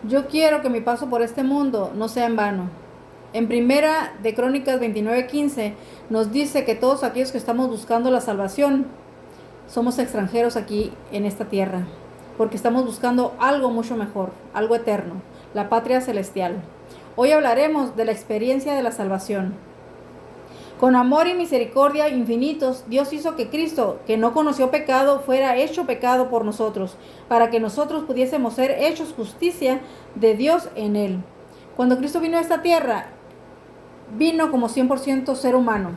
Yo quiero que mi paso por este mundo no sea en vano. En Primera de Crónicas 29:15 nos dice que todos aquellos que estamos buscando la salvación somos extranjeros aquí en esta tierra, porque estamos buscando algo mucho mejor, algo eterno, la patria celestial. Hoy hablaremos de la experiencia de la salvación. Con amor y misericordia infinitos, Dios hizo que Cristo, que no conoció pecado, fuera hecho pecado por nosotros, para que nosotros pudiésemos ser hechos justicia de Dios en Él. Cuando Cristo vino a esta tierra, vino como 100% ser humano.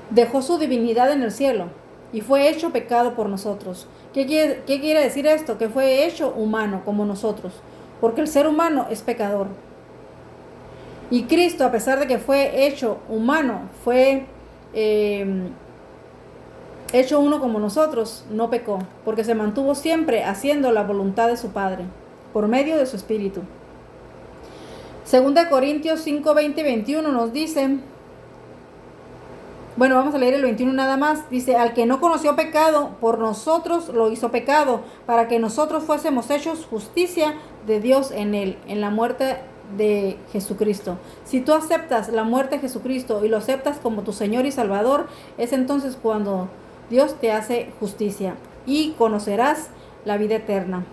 Dejó su divinidad en el cielo y fue hecho pecado por nosotros. ¿Qué quiere decir esto? Que fue hecho humano como nosotros, porque el ser humano es pecador. Y Cristo, a pesar de que fue hecho humano, fue hecho uno como nosotros, no pecó, porque se mantuvo siempre haciendo la voluntad de su Padre, por medio de su Espíritu. 2 Corintios 5, 20 y 21 nos dice, bueno, vamos a leer el 21 nada más. Dice, al que no conoció pecado, por nosotros lo hizo pecado, para que nosotros fuésemos hechos justicia de Dios en él, en la muerte de Jesucristo. Si tú aceptas la muerte de Jesucristo y lo aceptas como tu Señor y Salvador, es entonces cuando Dios te hace justicia y conocerás la vida eterna.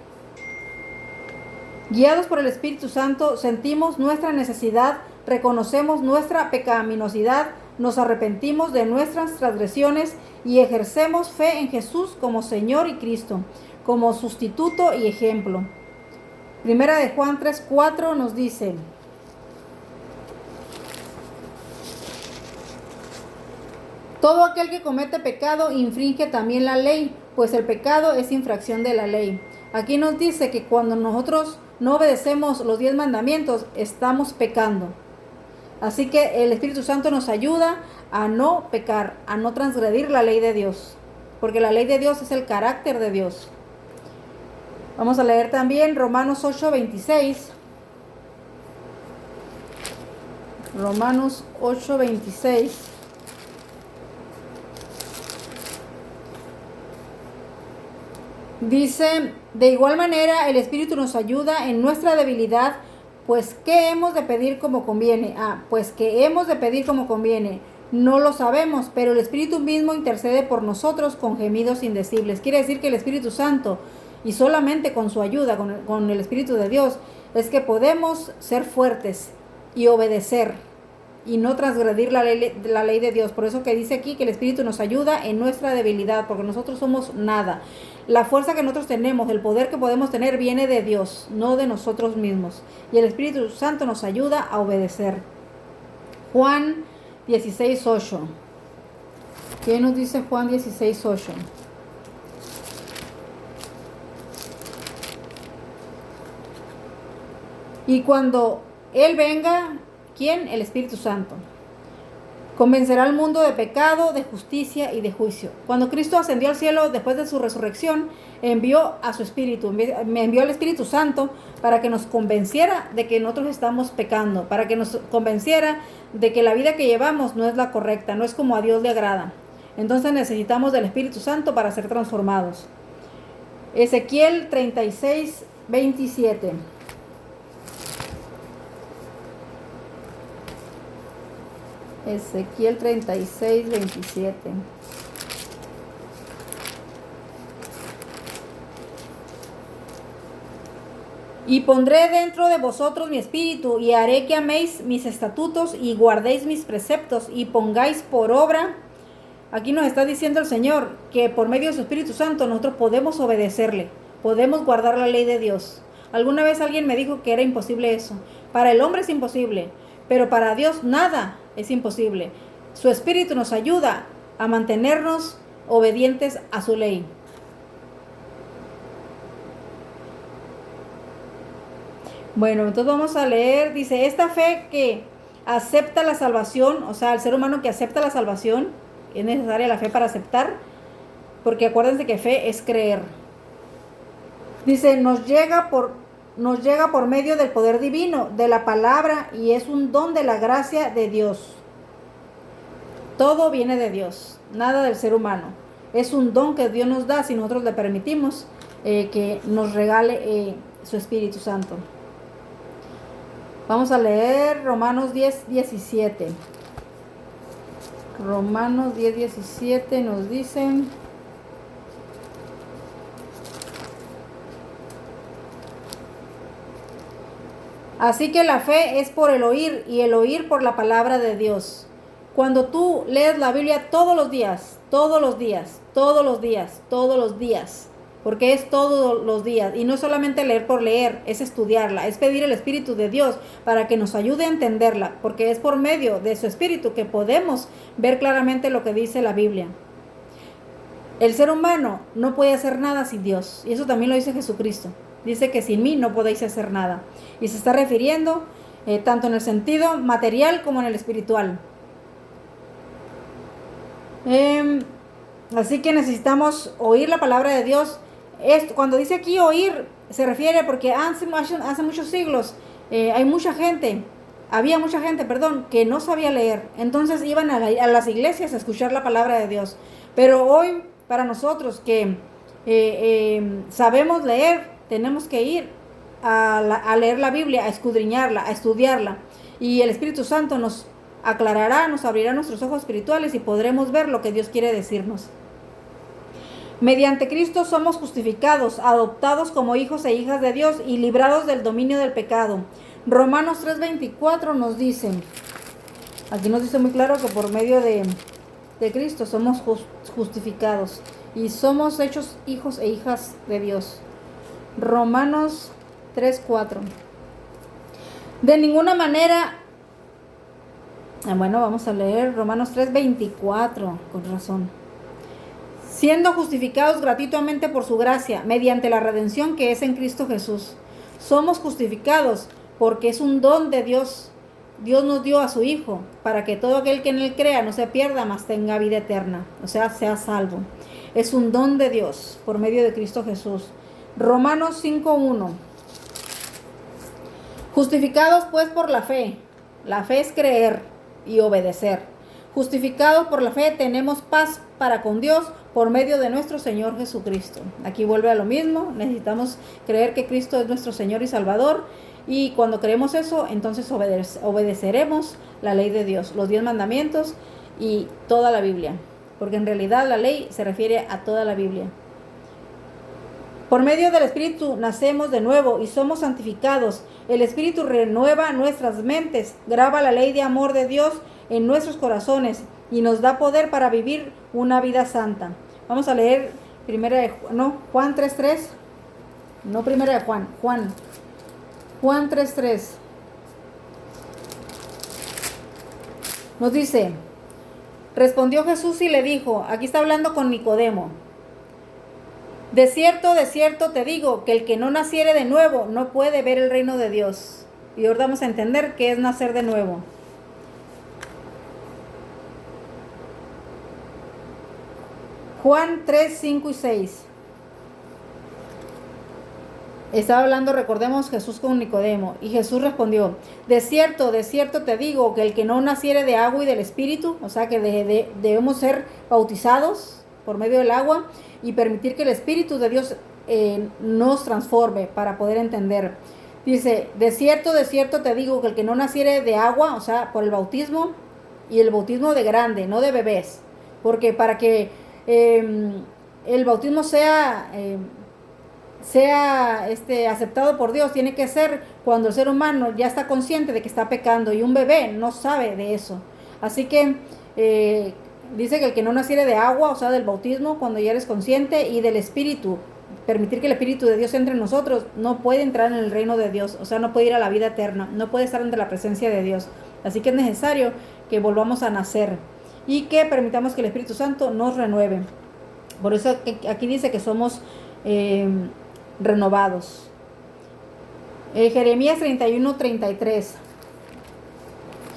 Guiados por el Espíritu Santo, sentimos nuestra necesidad, reconocemos nuestra pecaminosidad, nos arrepentimos de nuestras transgresiones y ejercemos fe en Jesús como Señor y Cristo, como sustituto y ejemplo. Primera de Juan 3:4 nos dice, todo aquel que comete pecado infringe también la ley, pues el pecado es infracción de la ley. Aquí nos dice que cuando nosotros no obedecemos los 10 mandamientos, estamos pecando. Así que el Espíritu Santo nos ayuda a no pecar, a no transgredir la ley de Dios, porque la ley de Dios es el carácter de Dios. Vamos a leer también Romanos 8:26. Romanos 8:26. Dice, de igual manera el Espíritu nos ayuda en nuestra debilidad, pues ¿qué hemos de pedir como conviene? Pues ¿qué hemos de pedir como conviene? No lo sabemos, pero el Espíritu mismo intercede por nosotros con gemidos indecibles. Quiere decir que el Espíritu Santo, y solamente con su ayuda, con el Espíritu de Dios, es que podemos ser fuertes y obedecer y no transgredir la ley de Dios. Por eso que dice aquí que el Espíritu nos ayuda en nuestra debilidad, porque nosotros somos nada. La fuerza que nosotros tenemos, el poder que podemos tener viene de Dios, no de nosotros mismos. Y el Espíritu Santo nos ayuda a obedecer. Juan 16:8. ¿Qué nos dice Juan 16:8? Y cuando Él venga, ¿quién? El Espíritu Santo. Convencerá al mundo de pecado, de justicia y de juicio. Cuando Cristo ascendió al cielo después de su resurrección, envió a su Espíritu, envió al Espíritu Santo para que nos convenciera de que nosotros estamos pecando, para que nos convenciera de que la vida que llevamos no es la correcta, no es como a Dios le agrada. Entonces necesitamos del Espíritu Santo para ser transformados. Ezequiel 36:27. Ezequiel 36:27. Y pondré dentro de vosotros mi espíritu, y haré que améis mis estatutos, y guardéis mis preceptos, y pongáis por obra. Aquí nos está diciendo el Señor que por medio de su Espíritu Santo nosotros podemos obedecerle, podemos guardar la ley de Dios. Alguna vez alguien me dijo que era imposible eso. Para el hombre es imposible, pero para Dios nada es imposible. Su Espíritu nos ayuda a mantenernos obedientes a su ley. Bueno, entonces vamos a leer, dice, esta fe que acepta la salvación, o sea, el ser humano que acepta la salvación, es necesaria la fe para aceptar, porque acuérdense que fe es creer. Dice, nos llega por medio del poder divino, de la palabra, y es un don de la gracia de Dios. Todo viene de Dios, nada del ser humano. Es un don que Dios nos da si nosotros le permitimos que nos regale su Espíritu Santo. Vamos a leer Romanos 10:17. Romanos 10:17 nos dicen: así que la fe es por el oír y el oír por la palabra de Dios. Cuando tú lees la Biblia todos los días, porque es todos los días, y no solamente leer por leer, es estudiarla, es pedir el Espíritu de Dios para que nos ayude a entenderla, porque es por medio de su Espíritu que podemos ver claramente lo que dice la Biblia. El ser humano no puede hacer nada sin Dios, y eso también lo dice Jesucristo. Dice que sin mí no podéis hacer nada, y se está refiriendo tanto en el sentido material como en el espiritual. Así que necesitamos oír la palabra de Dios. Cuando dice aquí oír, se refiere porque hace muchos siglos había mucha gente, que no sabía leer. Entonces iban a las iglesias a escuchar la palabra de Dios. Pero hoy, para nosotros que sabemos leer, tenemos que ir a leer la Biblia, a escudriñarla, a estudiarla. Y el Espíritu Santo nos aclarará, nos abrirá nuestros ojos espirituales y podremos ver lo que Dios quiere decirnos. Mediante Cristo somos justificados, adoptados como hijos e hijas de Dios y librados del dominio del pecado. Romanos 3:24 nos dice, aquí nos dice muy claro que por medio de Cristo somos justificados y somos hechos hijos e hijas de Dios. Romanos 3:4. De ninguna manera, vamos a leer Romanos 3:24, con razón. Siendo justificados gratuitamente por su gracia, mediante la redención que es en Cristo Jesús. Somos justificados porque es un don de Dios. Dios nos dio a su Hijo, para que todo aquel que en Él crea no se pierda, mas tenga vida eterna, o sea salvo. Es un don de Dios, por medio de Cristo Jesús. Romanos 5:1. Justificados pues por la fe. La fe es creer y obedecer. Justificados por la fe tenemos paz para con Dios por medio de nuestro Señor Jesucristo. Aquí vuelve a lo mismo, necesitamos creer que Cristo es nuestro Señor y Salvador, y cuando creemos eso, entonces obedeceremos la ley de Dios, los 10 mandamientos y toda la Biblia, porque en realidad la ley se refiere a toda la Biblia. Por medio del Espíritu nacemos de nuevo y somos santificados. El Espíritu renueva nuestras mentes, graba la ley de amor de Dios en nuestros corazones y nos da poder para vivir una vida santa. Vamos a leer Juan 3:3. No primera de Juan, Juan 3:3. Nos dice, respondió Jesús y le dijo, aquí está hablando con Nicodemo: de cierto te digo, que el que no naciere de nuevo no puede ver el reino de Dios. Y ahora vamos a entender qué es nacer de nuevo. Juan 3:5 y 6. Estaba hablando, recordemos, Jesús con Nicodemo. Y Jesús respondió, de cierto te digo, que el que no naciere de agua y del Espíritu, o sea que debemos ser bautizados por medio del agua y permitir que el Espíritu de Dios nos transforme para poder entender. Dice, de cierto te digo, que el que no naciere de agua, o sea, por el bautismo, y el bautismo de grande, no de bebés, porque para que el bautismo sea aceptado por Dios, tiene que ser cuando el ser humano ya está consciente de que está pecando, y un bebé no sabe de eso. Así que dice que el que no naciere de agua, o sea, del bautismo, cuando ya eres consciente, y del Espíritu, permitir que el Espíritu de Dios entre en nosotros, no puede entrar en el reino de Dios, o sea, no puede ir a la vida eterna, no puede estar ante la presencia de Dios. Así que es necesario que volvamos a nacer y que permitamos que el Espíritu Santo nos renueve. Por eso aquí dice que somos renovados. Jeremías 31:33.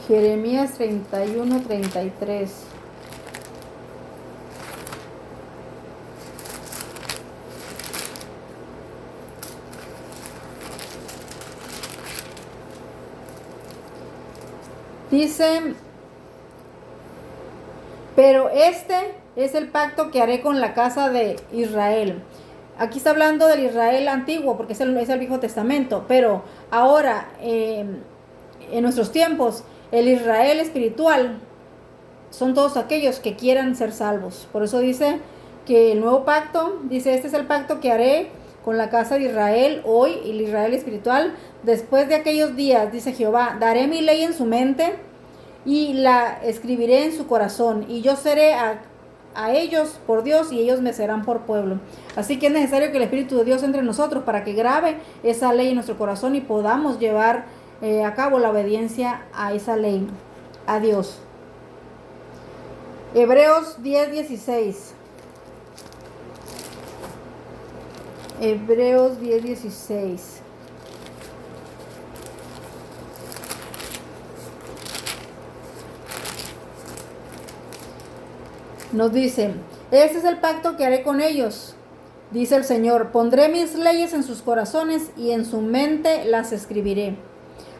Jeremías 31:33. Dice, pero este es el pacto que haré con la casa de Israel. Aquí está hablando del Israel antiguo, porque es el Viejo Testamento, pero ahora, en nuestros tiempos, el Israel espiritual son todos aquellos que quieran ser salvos. Por eso dice que el nuevo pacto, dice, este es el pacto que haré con la casa de Israel hoy, el Israel espiritual, después de aquellos días, dice Jehová, daré mi ley en su mente y la escribiré en su corazón, y yo seré a ellos por Dios y ellos me serán por pueblo. Así que es necesario que el Espíritu de Dios entre nosotros para que grabe esa ley en nuestro corazón y podamos llevar a cabo la obediencia a esa ley, a Dios. Hebreos 10:16. Hebreos 10:16. Nos dice, este es el pacto que haré con ellos, dice el Señor, pondré mis leyes en sus corazones y en su mente las escribiré.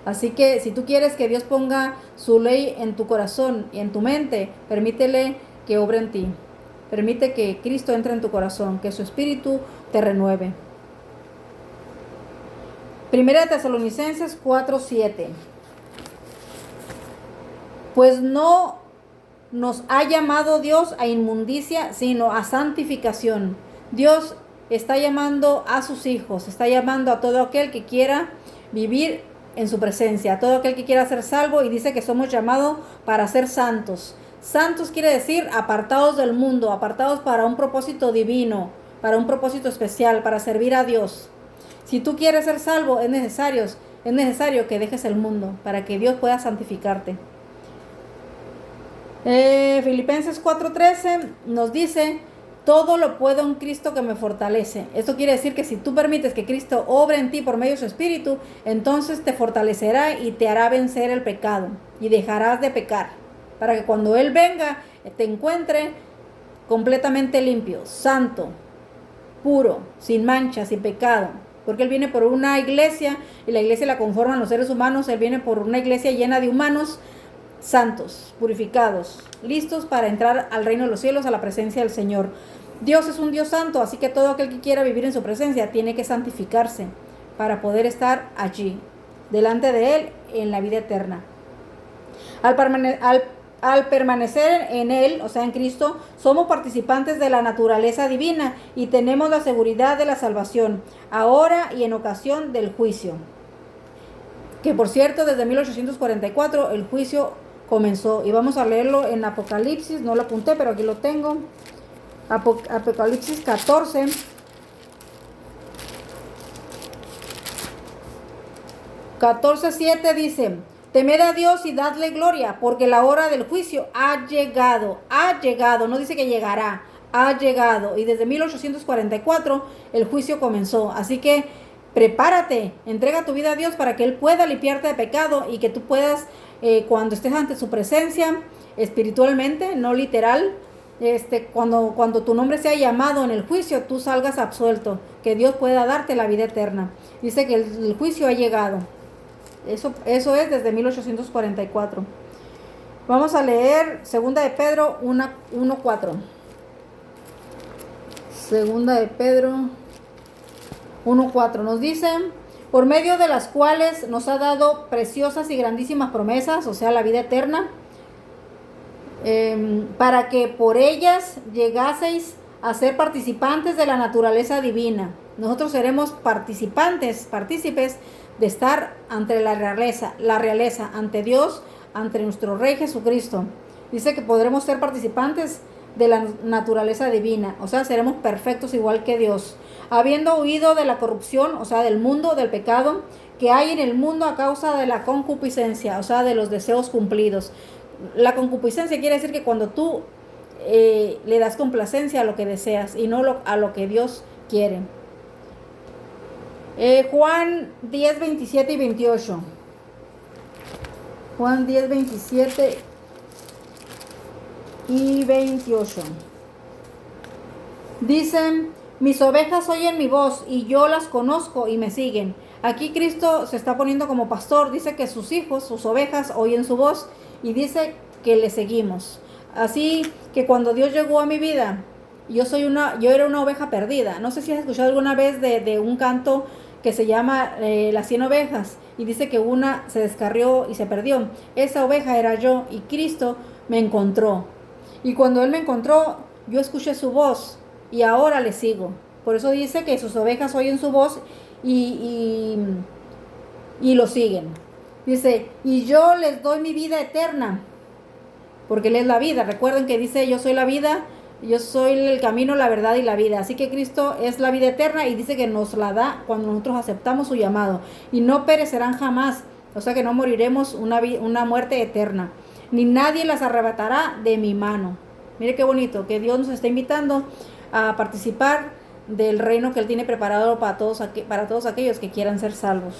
Así que si tú quieres que Dios ponga su ley en tu corazón y en tu mente, permítele que obre en ti. Permite que Cristo entre en tu corazón, que su espíritu te renueve. Primera de Tesalonicenses 4:7. Pues no nos ha llamado Dios a inmundicia, sino a santificación. Dios está llamando a sus hijos, está llamando a todo aquel que quiera vivir en su presencia, a todo aquel que quiera ser salvo, y dice que somos llamados para ser santos. Santos quiere decir apartados del mundo, apartados para un propósito divino, para un propósito especial, para servir a Dios. Si tú quieres ser salvo, es necesario que dejes el mundo para que Dios pueda santificarte. Filipenses 4:13 nos dice, todo lo puedo en Cristo que me fortalece. Esto quiere decir que si tú permites que Cristo obre en ti por medio de su Espíritu, entonces te fortalecerá y te hará vencer el pecado y dejarás de pecar, para que cuando Él venga te encuentre completamente limpio, santo, puro, sin mancha, sin pecado. Porque Él viene por una iglesia y la iglesia la conforman los seres humanos. Él viene por una iglesia llena de humanos santos, purificados, listos para entrar al reino de los cielos, a la presencia del Señor. Dios es un Dios santo, así que todo aquel que quiera vivir en su presencia tiene que santificarse para poder estar allí, delante de Él, en la vida eterna. Al permanecer en Él, o sea, en Cristo, somos participantes de la naturaleza divina y tenemos la seguridad de la salvación, ahora y en ocasión del juicio. Que por cierto, desde 1844 el juicio comenzó. Y vamos a leerlo en Apocalipsis, no lo apunté, pero aquí lo tengo. Apocalipsis 14. (14:7) dice, temed a Dios y dadle gloria, porque la hora del juicio ha llegado, no dice que llegará, ha llegado. Y desde 1844 el juicio comenzó, así que prepárate, entrega tu vida a Dios para que Él pueda limpiarte de pecado y que tú puedas, cuando estés ante su presencia, espiritualmente, no literal, cuando tu nombre sea llamado en el juicio, tú salgas absuelto, que Dios pueda darte la vida eterna. Dice que el juicio ha llegado. Eso es desde 1844. Vamos a leer 2 de Pedro 1:4. 2 de Pedro 1:4 nos dice, por medio de las cuales nos ha dado preciosas y grandísimas promesas, o sea, la vida eterna, para que por ellas llegaseis a ser participantes de la naturaleza divina. Nosotros seremos partícipes de estar ante la realeza, ante Dios, ante nuestro Rey Jesucristo. Dice que podremos ser participantes de la naturaleza divina, o sea, seremos perfectos igual que Dios, habiendo huido de la corrupción, o sea, del mundo, del pecado que hay en el mundo a causa de la concupiscencia, o sea, de los deseos cumplidos. La concupiscencia quiere decir que cuando tú le das complacencia a lo que deseas y no a lo que Dios quiere. Juan 10, 27 y 28. Juan 10, 27 y 28. Dicen, mis ovejas oyen mi voz y yo las conozco y me siguen. Aquí Cristo se está poniendo como pastor, dice que sus hijos, sus ovejas oyen su voz y dice que le seguimos. Así que cuando Dios llegó a mi vida, yo era una oveja perdida. No sé si has escuchado alguna vez de un canto que se llama Las 100 ovejas, y dice que una se descarrió y se perdió. Esa oveja era yo, y Cristo me encontró. Y cuando Él me encontró, yo escuché su voz y ahora le sigo. Por eso dice que sus ovejas oyen su voz y, y lo siguen. Dice, y yo les doy mi vida eterna, porque Él es la vida. Recuerden que dice, yo soy la vida, yo soy el camino, la verdad y la vida. Así que Cristo es la vida eterna, y dice que nos la da cuando nosotros aceptamos su llamado. Y no perecerán jamás, o sea que no moriremos una muerte eterna, ni nadie las arrebatará de mi mano. Mire qué bonito, que Dios nos está invitando a participar del reino que Él tiene preparado para todos aquellos que quieran ser salvos.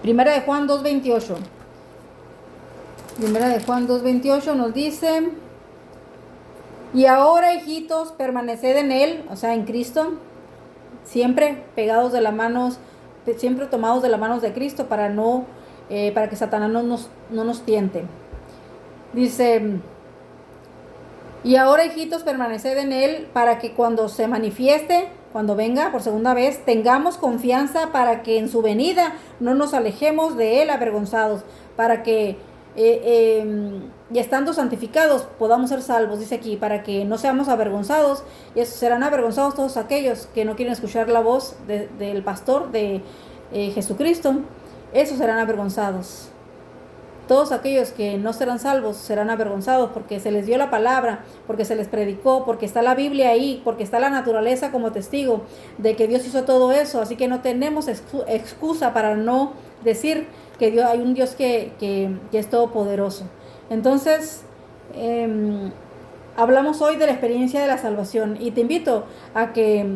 Primera de Juan 2:28. Primera de Juan 2:28 nos dice: y ahora, hijitos, permaneced en Él, o sea, en Cristo, siempre pegados de las manos, siempre tomados de las manos de Cristo, para que Satanás no nos tiente. Dice, y ahora, hijitos, permaneced en Él, para que cuando se manifieste, cuando venga por segunda vez, tengamos confianza para que en su venida no nos alejemos de Él avergonzados, para que y estando santificados podamos ser salvos, dice aquí, para que no seamos avergonzados. Y serán avergonzados todos aquellos que no quieren escuchar la voz del pastor, de Jesucristo. Esos serán avergonzados. Todos aquellos que no serán salvos serán avergonzados, porque se les dio la palabra, porque se les predicó, porque está la Biblia ahí, porque está la naturaleza como testigo de que Dios hizo todo eso. Así que no tenemos excusa para no decir que hay un Dios que es todopoderoso. Entonces, hablamos hoy de la experiencia de la salvación, y te invito a que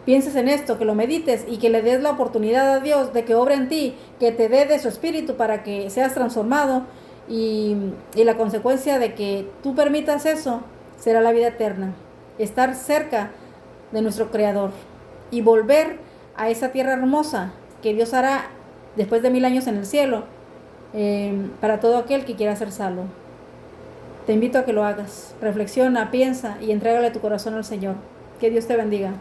pienses en esto, que lo medites y que le des la oportunidad a Dios de que obre en ti, que te dé de su espíritu para que seas transformado, y la consecuencia de que tú permitas eso será la vida eterna, estar cerca de nuestro Creador y volver a esa tierra hermosa que Dios hará después de 1000 años en el cielo, para todo aquel que quiera ser salvo. Te invito a que lo hagas. Reflexiona, piensa y entrégale tu corazón al Señor. Que Dios te bendiga.